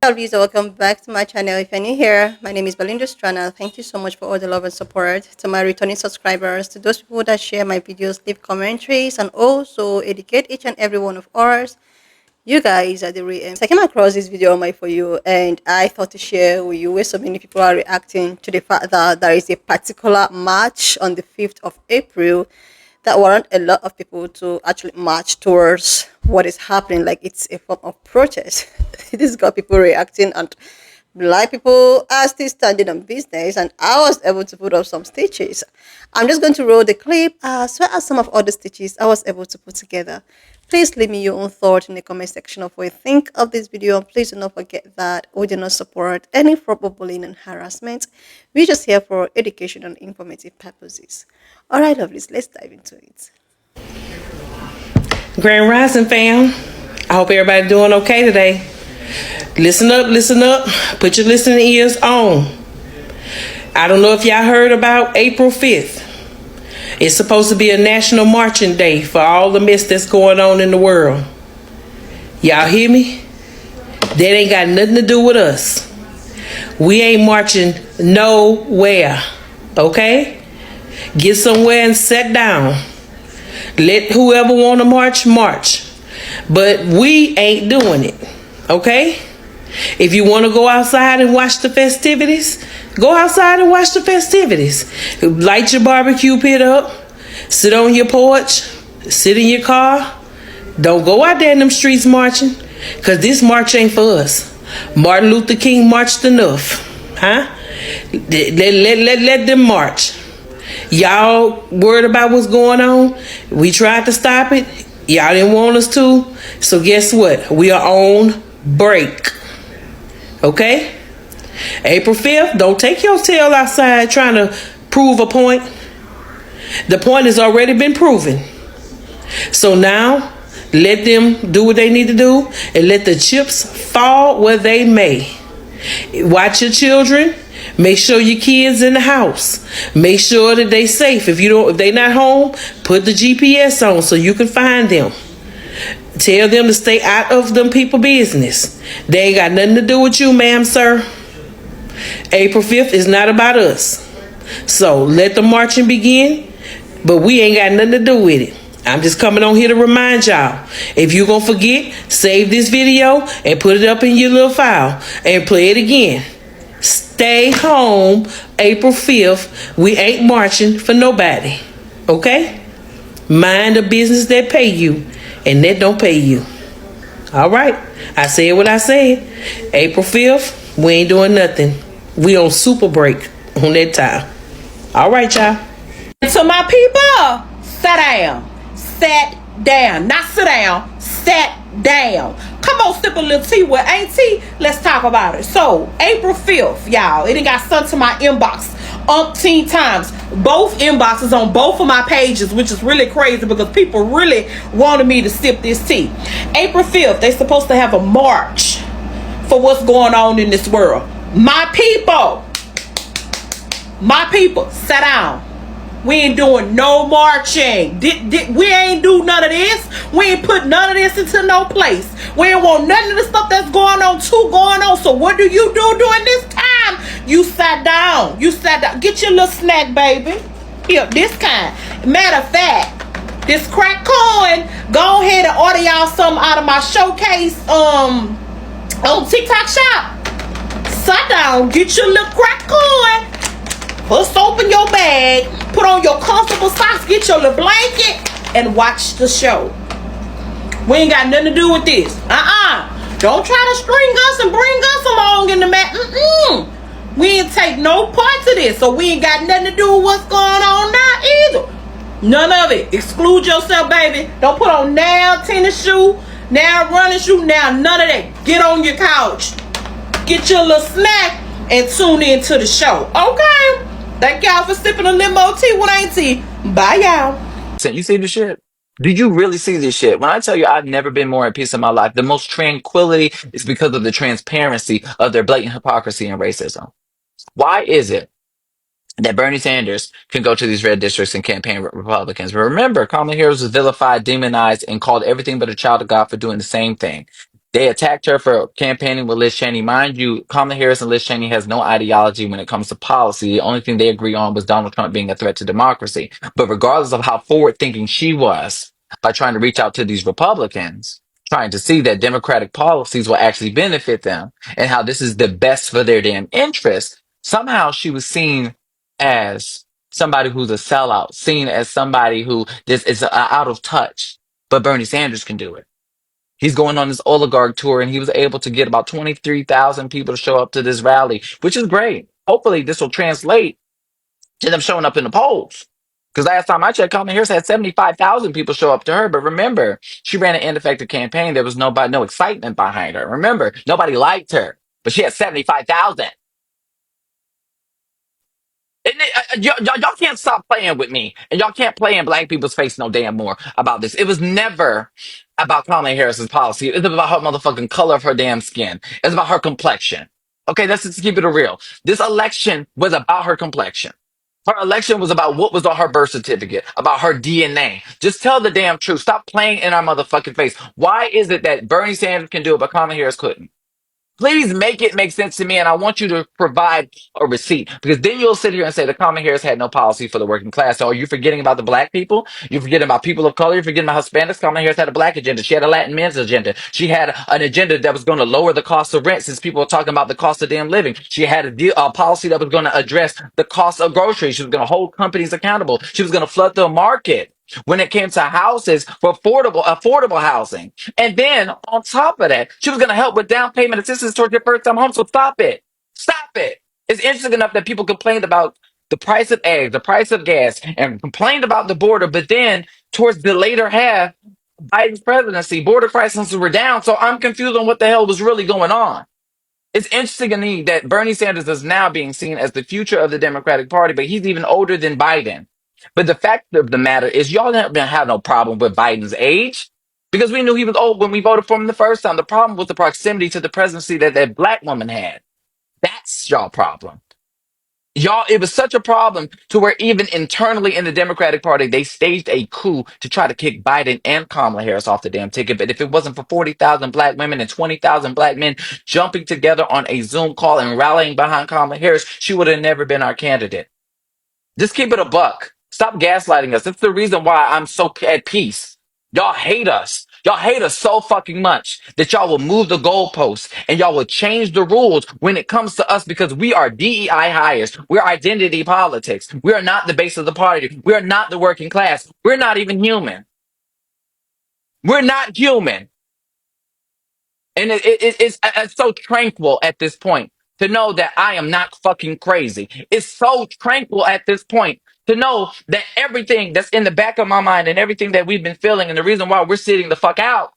Hello, Lisa. Welcome back to my channel. If you're new here, my name is Belinda Strana. Thank you so much for all the love and support. To my returning subscribers, to those people that share my videos, leave commentaries, and also educate each and every one of ours. You guys are the real. So I came across this video on my For You, and I thought to share with you where so many people are reacting to the fact that there is a particular march on the 5th of April that warrant a lot of people to actually march towards what is happening, like it's a form of protest. This got people reacting, and black people are still standing on business, and I was able to put up some stitches. I'm just going to roll the clip as well as some of other stitches I was able to put together. Please leave me your own thought in the comment section of what you think of this video. And please do not forget that we do not support any form of bullying and harassment. We're just here for education and informative purposes. Alright, lovelies, let's dive into it. Grand Rising fam. I hope everybody doing okay today. Listen up, listen up. Put your listening ears on. I don't know if y'all heard about April 5th. It's supposed to be a national marching day for all the mess that's going on in the world. Y'all hear me? That ain't got nothing to do with us. We ain't marching nowhere. Okay? Get somewhere and sit down. Let whoever want to march, march. But we ain't doing it. Okay? If you want to go outside and watch the festivities, go outside and watch the festivities. Light your barbecue pit up. Sit on your porch. Sit in your car. Don't go out there in them streets marching. Because this march ain't for us. Martin Luther King marched enough. Huh? Let them march. Y'all worried about what's going on? We tried to stop it. Y'all didn't want us to. So guess what? We are on break. Okay? April 5th, don't take your tail outside trying to prove a point. The point has already been proven. So now, let them do what they need to do and let the chips fall where they may. Watch your children. Make sure your kids in the house. Make sure that they safe. If they not home, put the GPS on so you can find them. Tell them to stay out of them people business. They ain't got nothing to do with you, ma'am, sir. April 5th is not about us. So let the marching begin, but we ain't got nothing to do with it. I'm just coming on here to remind y'all. If you gonna forget, save this video and put it up in your little file and play it again. Stay home April 5th. We ain't marching for nobody. Okay? Mind the business that pay you and that don't pay you. All right. I said what I said. April 5th, we ain't doing nothing. We on super break on that time. All right, y'all. To my people, sit down. Sat down. Not sit down. Sat down. Come on, sip a little tea with Auntie. Let's talk about it. So, April 5th, y'all. It got sent to my inbox umpteen times. Both inboxes on both of my pages, which is really crazy because people really wanted me to sip this tea. April 5th, they supposed to have a march for what's going on in this world. My people, sit down. We ain't doing no marching. We ain't do none of this. We ain't put none of this into no place. We ain't want none of the stuff that's going on. So what do you do during this time? You sat down. Get your little snack, baby. Here, this kind. Matter of fact, this crack corn, go ahead and order y'all something out of my showcase on TikTok shop. Sit down. Get your little crack corn. Put soap in your bag, put on your comfortable socks, get your little blanket, and watch the show. We ain't got nothing to do with this. Don't try to string us and bring us along in the mat. We ain't take no part to this, so we ain't got nothing to do with what's going on now either. None of it. Exclude yourself, baby. Don't put on now tennis shoe, now running shoe, now none of that. Get on your couch, get your little snack, and tune in to the show. Okay? Thank y'all for sipping a limo tea with Auntie. Bye, y'all. You see the shit? Do you really see this shit? When I tell you I've never been more at peace in my life, the most tranquility is because of the transparency of their blatant hypocrisy and racism. Why is it that Bernie Sanders can go to these red districts and campaign with Republicans? But remember, Kamala Harris was vilified, demonized, and called everything but a child of God for doing the same thing. They attacked her for campaigning with Liz Cheney. Mind you, Kamala Harris and Liz Cheney has no ideology when it comes to policy. The only thing they agree on was Donald Trump being a threat to democracy. But regardless of how forward-thinking she was by trying to reach out to these Republicans, trying to see that Democratic policies will actually benefit them and how this is the best for their damn interests, somehow she was seen as somebody who's a sellout, seen as somebody who this is out of touch. But Bernie Sanders can do it. He's going on this oligarch tour, and he was able to get about 23,000 people to show up to this rally, which is great. Hopefully, this will translate to them showing up in the polls. Because last time I checked, Kamala Harris had 75,000 people show up to her. But remember, she ran an ineffective campaign. There was no excitement behind her. Remember, nobody liked her, but she had 75,000. Y'all can't stop playing with me, and y'all can't play in black people's face no damn more about this. It was never about Kamala Harris's policy. It's about her motherfucking color of her damn skin. It's about her complexion. Okay, let's just keep it real. This election was about her complexion. Her election was about what was on her birth certificate, about her DNA. Just tell the damn truth. Stop playing in our motherfucking face. Why is it that Bernie Sanders can do it, but Kamala Harris couldn't? Please make it make sense to me, and I want you to provide a receipt, because then you'll sit here and say the Kamala Harris had no policy for the working class. So are you forgetting about the black people? You're forgetting about people of color? You're forgetting about Hispanics? Kamala Harris had a black agenda. She had a Latin men's agenda. She had an agenda that was going to lower the cost of rent, since people were talking about the cost of damn living. She had a policy that was going to address the cost of groceries. She was going to hold companies accountable. She was going to flood the market when it came to houses for affordable housing. And then on top of that, she was going to help with down payment assistance towards your first time home. So stop it. Stop it. It's interesting enough that people complained about the price of eggs, the price of gas, and complained about the border. But then towards the later half, Biden's presidency, border crises were down. So I'm confused on what the hell was really going on. It's interesting to me that Bernie Sanders is now being seen as the future of the Democratic Party, but he's even older than Biden. But the fact of the matter is, y'all never have no problem with Biden's age, because we knew he was old when we voted for him the first time. The problem was the proximity to the presidency that that black woman had. That's y'all problem. Y'all, it was such a problem to where even internally in the Democratic Party, they staged a coup to try to kick Biden and Kamala Harris off the damn ticket. But if it wasn't for 40,000 black women and 20,000 black men jumping together on a Zoom call and rallying behind Kamala Harris, she would have never been our candidate. Just keep it a buck. Stop gaslighting us. That's the reason why I'm so at peace. Y'all hate us. Y'all hate us so fucking much that y'all will move the goalposts and y'all will change the rules when it comes to us, because we are DEI hires. We're identity politics. We are not the base of the party. We are not the working class. We're not even human. We're not human. And it's so tranquil at this point to know that I am not fucking crazy. It's so tranquil at this point to know that everything that's in the back of my mind and everything that we've been feeling, and the reason why we're sitting the fuck out,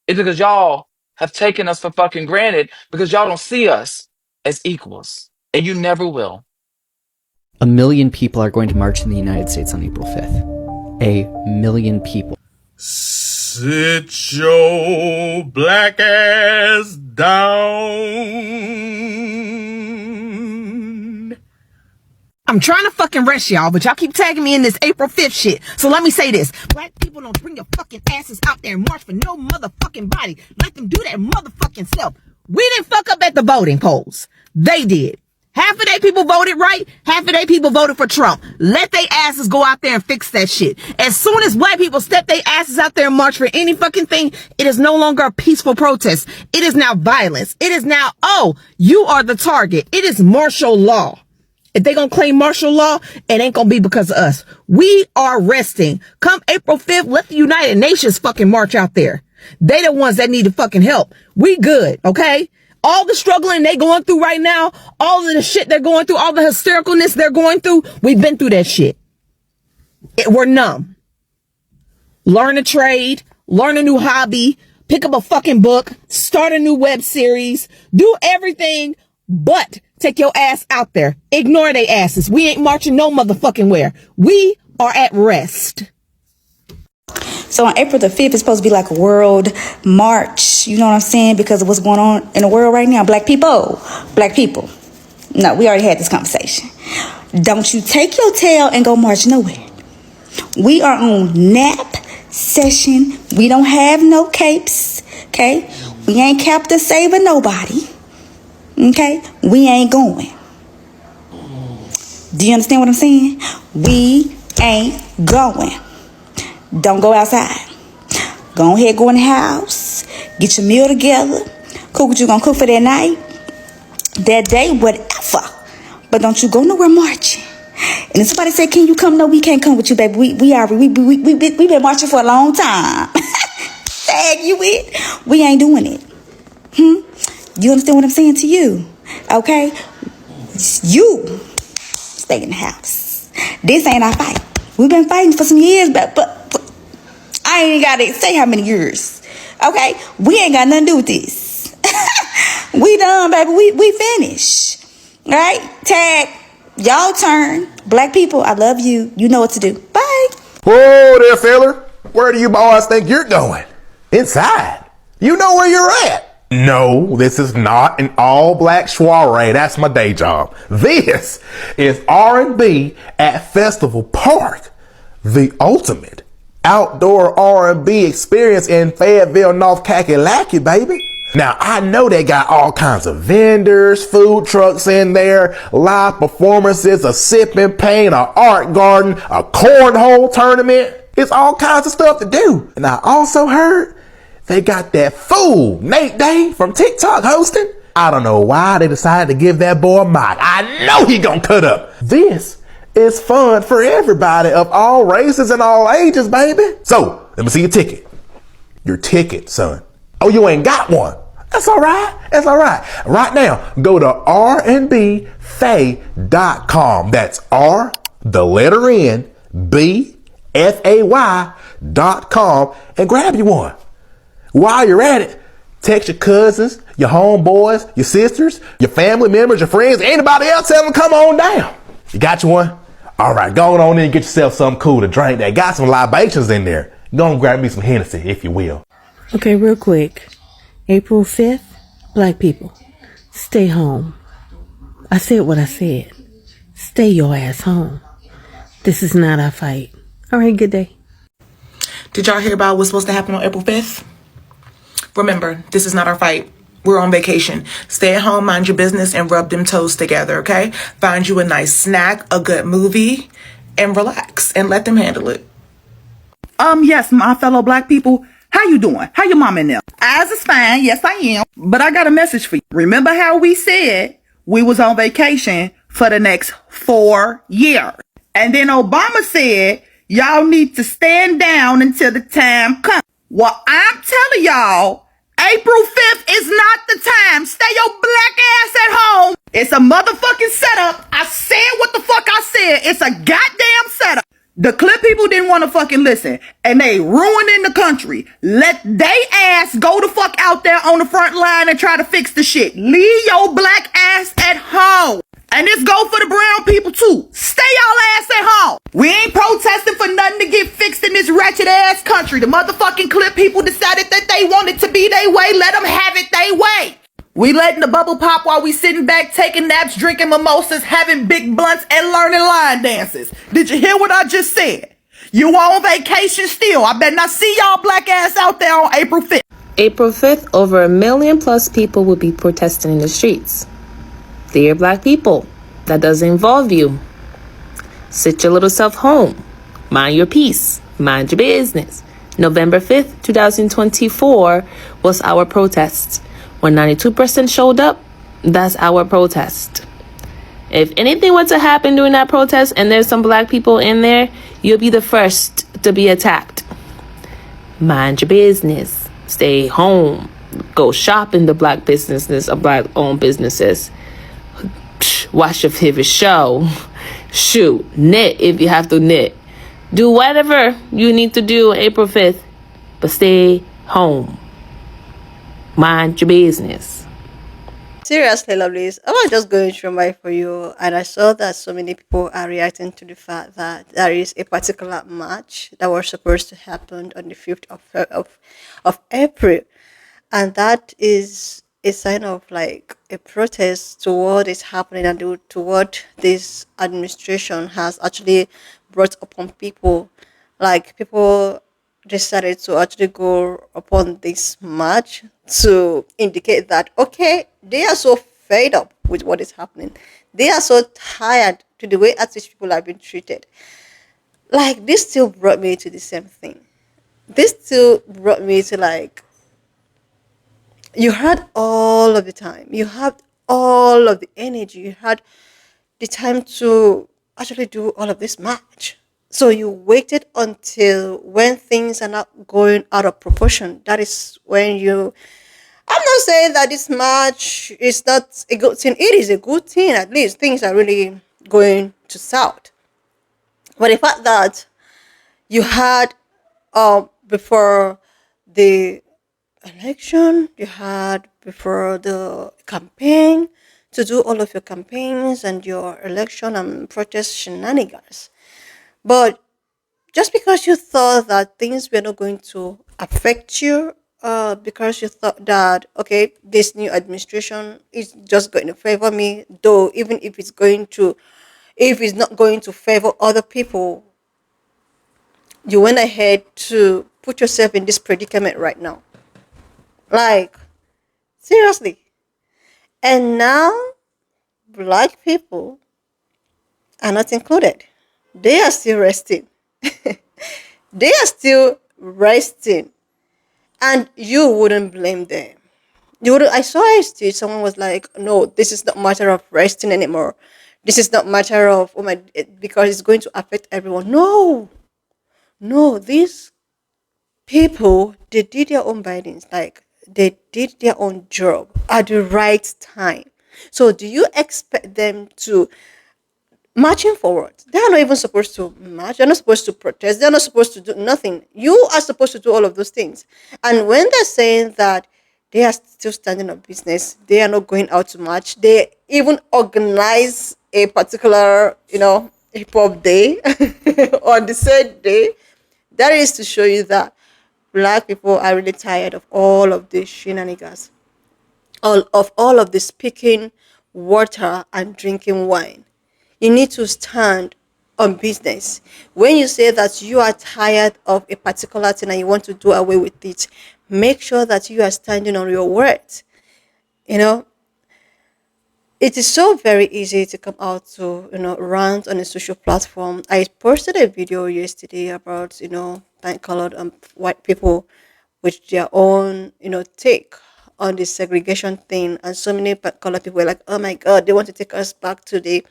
is because y'all have taken us for fucking granted, because y'all don't see us as equals. And you never will. 1 million people are going to march in the United States on April 5th. 1 million people. Sit your black ass down. I'm trying to fucking rest y'all, but y'all keep tagging me in this April 5th shit. So let me say this. Black people don't bring your fucking asses out there and march for no motherfucking body. Let them do that motherfucking self. We didn't fuck up at the voting polls. They did. Half of they people voted right. Half of they people voted for Trump. Let they asses go out there and fix that shit. As soon as black people step their asses out there and march for any fucking thing, it is no longer a peaceful protest. It is now violence. It is now, oh, you are the target. It is martial law. If they gonna claim martial law, it ain't gonna be because of us. We are resting. Come April 5th, let the United Nations fucking march out there. They the ones that need to fucking help. We good, okay? All the struggling they going through right now, all of the shit they're going through, all the hystericalness they're going through, we've been through that shit. We're numb. Learn a trade, learn a new hobby, pick up a fucking book, start a new web series, do everything but take your ass out there. Ignore they asses. We ain't marching no motherfucking where. We are at rest. So on April the 5th, it's supposed to be like a world march. You know what I'm saying? Because of what's going on in the world right now. Black people. No, we already had this conversation. Don't you take your tail and go march nowhere. We are on nap session. We don't have no capes. Okay? We ain't captive saving nobody. Okay? We ain't going. Do you understand what I'm saying? We ain't going. Don't go outside. Go ahead, go in the house. Get your meal together. Cook what you gonna cook for that night, that day, whatever. But don't you go nowhere marching. And if somebody say, can you come? No, we can't come with you, baby. We been marching for a long time. Tag you it. We ain't doing it. You understand what I'm saying to you? Okay? You stay in the house. This ain't our fight. We've been fighting for some years, but I ain't gotta say how many years. Okay? We ain't got nothing to do with this. We done, baby. We finished. Right? Tag. Y'all turn. Black people, I love you. You know what to do. Bye. Whoa there, fella. Where do you boys think you're going? Inside. You know where you're at. No, this is not an all-black soiree. That's my day job. This is R&B at Festival Park. The ultimate outdoor R&B experience in Fayetteville, North Kakalaki, baby. Now, I know they got all kinds of vendors, food trucks in there, live performances, a sipping paint, an art garden, a cornhole tournament. It's all kinds of stuff to do. And I also heard they got that fool, Nate Day from TikTok hosting. I don't know why they decided to give that boy a mic. I know he gonna cut up. This is fun for everybody of all races and all ages, baby. So, let me see your ticket. Your ticket, son. Oh, you ain't got one. That's all right. That's all right. Right now, go to rnbfay.com. That's R, the letter N, B, FAY.com and grab you one. While you're at it, text your cousins, your homeboys, your sisters, your family members, your friends, anybody else, tell them to come on down. You got you one? All right, go on in and get yourself something cool to drink. They got some libations in there. Go and grab me some Hennessy, if you will. Okay, real quick. April 5th, black people, stay home. I said what I said. Stay your ass home. This is not our fight. All right, good day. Did y'all hear about what's supposed to happen on April 5th? Remember, this is not our fight. We're on vacation. Stay at home, mind your business, and rub them toes together, okay? Find you a nice snack, a good movie, and relax, and let them handle it. Yes, my fellow black people, how you doing? How your mom and them? Eyes is fine, yes I am. But I got a message for you. Remember how we said we was on vacation for the next 4 years? And then Obama said, y'all need to stand down until the time comes. Well, I'm telling y'all, April 5th is not the time. Stay your black ass at home. It's a motherfucking setup. I said what the fuck I said. It's a goddamn setup. The clip people didn't want to fucking listen, and they ruining the country. Let they ass go the fuck out there on the front line and try to fix the shit. Leave your black ass at home. And this go for the brown people too. Stay y'all ass at home. We ain't protesting for nothing to get fixed in this wretched ass country. The motherfucking clip people decided that they wanted to be their way. Let them have it their way. We letting the bubble pop while we sitting back, taking naps, drinking mimosas, having big blunts, and learning line dances. Did you hear what I just said? You on vacation still. I better not see y'all black ass out there on April 5th. April 5th, over 1 million plus people will be protesting in the streets. Dear black people, that doesn't involve you. Sit your little self home. Mind your peace. Mind your business. November 5th, 2024 was our protest. When 92% showed up, that's our protest. If anything were to happen during that protest and there's some black people in there, you'll be the first to be attacked. Mind your business. Stay home. Go shop in the black businesses or black owned businesses. Watch your favorite show. Shoot, knit if you have to knit. Do whatever you need to do April 5th, but stay home. Mind your business. Seriously, lovelies, I was just going through my For You, and I saw that so many people are reacting to the fact that there is a particular match that was supposed to happen on the 5th of April, and that is a sign of like a protest to what is happening and to what this administration has actually brought upon people. Like people decided to actually go upon this march to indicate that, okay, they are so fed up with what is happening. They are so tired to the way at which people have been treated. Like, this still brought me to the same thing. This still brought me to, like, you had all of the time, you had all of the energy, you had the time to actually do all of this match. So you waited until when things are not going out of proportion. That is when you. I'm not saying that this match is not a good thing. It is a good thing. At least things are really going to south. But the fact that you had before the election, you had before the campaign to do all of your campaigns and your election and protest shenanigans. But just because you thought that things were not going to affect you, because you thought that, okay, this new administration is just going to favor me, though even if it's not going to favor other people, you went ahead to put yourself in this predicament right now. Like, seriously. And now, black people are not included. They are still resting. They are still resting. And you wouldn't blame them. You would. I saw a stage. Someone was like, "No, this is not matter of resting anymore. This is not matter of because it's going to affect everyone." No, no. These people, they did their own bindings. Like, they did their own job at the right time. So, do you expect them to marching forward? They are not even supposed to march. They're not supposed to protest. They're not supposed to do nothing. You are supposed to do all of those things. And when they're saying that they are still standing on business, they are not going out to march. They even organize a particular, hip hop day on the said day. That is to show you that black people are really tired of all of these shenanigans, all of the speaking water and drinking wine. You need to stand on business. When you say that you are tired of a particular thing and you want to do away with it, make sure that you are standing on your words. You know, it is so very easy to come out to, rant on a social platform. I posted a video yesterday about, pink colored white people with their own, take on the segregation thing. And so many colored people were like, oh my God, they want to take us back to the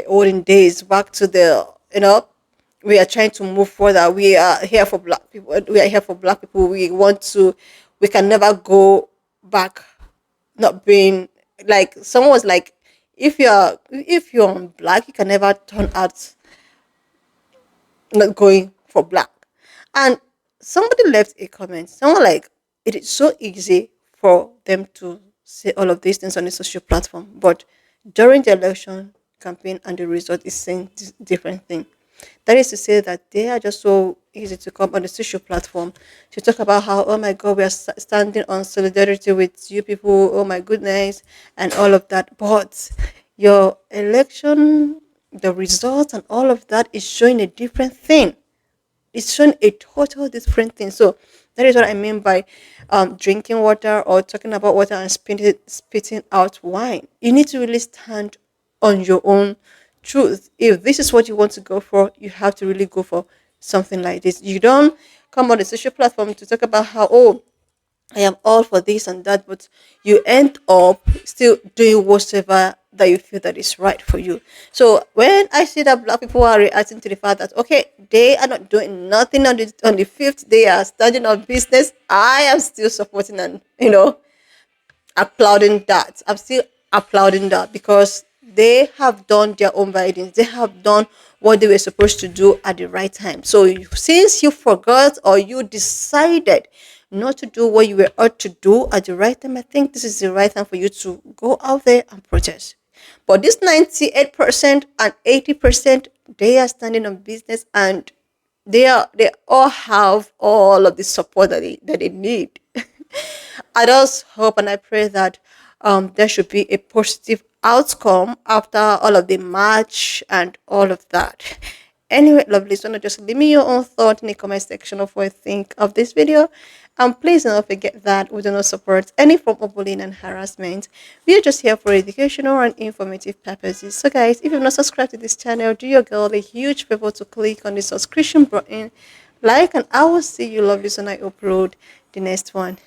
olden days, back to the, we are trying to move further. We are here for black people. We are here for black people. We can never go back not being like someone was like, if you're black, you can never turn out not going for black. And somebody left a comment. Someone like, it is so easy for them to say all of these things on a social platform, but during the election campaign and the result is saying different thing. That is to say that they are just so easy to come on the social platform to talk about how, oh my God, we are standing on solidarity with you people, oh my goodness, and all of that. But your election, the results, and all of that is showing a different thing. It's showing a total different thing. So that is what I mean by drinking water or talking about water and spitting out wine. You need to really stand on your own truth. If this is what you want to go for, you have to really go for something like this. You don't come on a social platform to talk about how, oh, I am all for this and that, but you end up still doing whatever that you feel that is right for you. So when I see that black people are reacting to the fact that, okay, they are not doing nothing on the fifth, they are starting on business, I am still supporting and applauding that. I'm still applauding that because they have done their own writings. They have done what they were supposed to do at the right time. So since you forgot or you decided not to do what you were ought to do at the right time, I think this is the right time for you to go out there and protest. But this 98% and 80%, they are standing on business and they all have all of the support that they need. I just hope and I pray that there should be a positive outcome after all of the march and all of that. Anyway, lovely, so now just leave me your own thought in the comment section of what you think of this video. And please do not forget that we do not support any form of bullying and harassment. We are just here for educational and informative purposes. So guys, if you've not subscribed to this channel, do your girl a huge favor to click on the subscription button, like, and I will see you lovely when I upload the next one.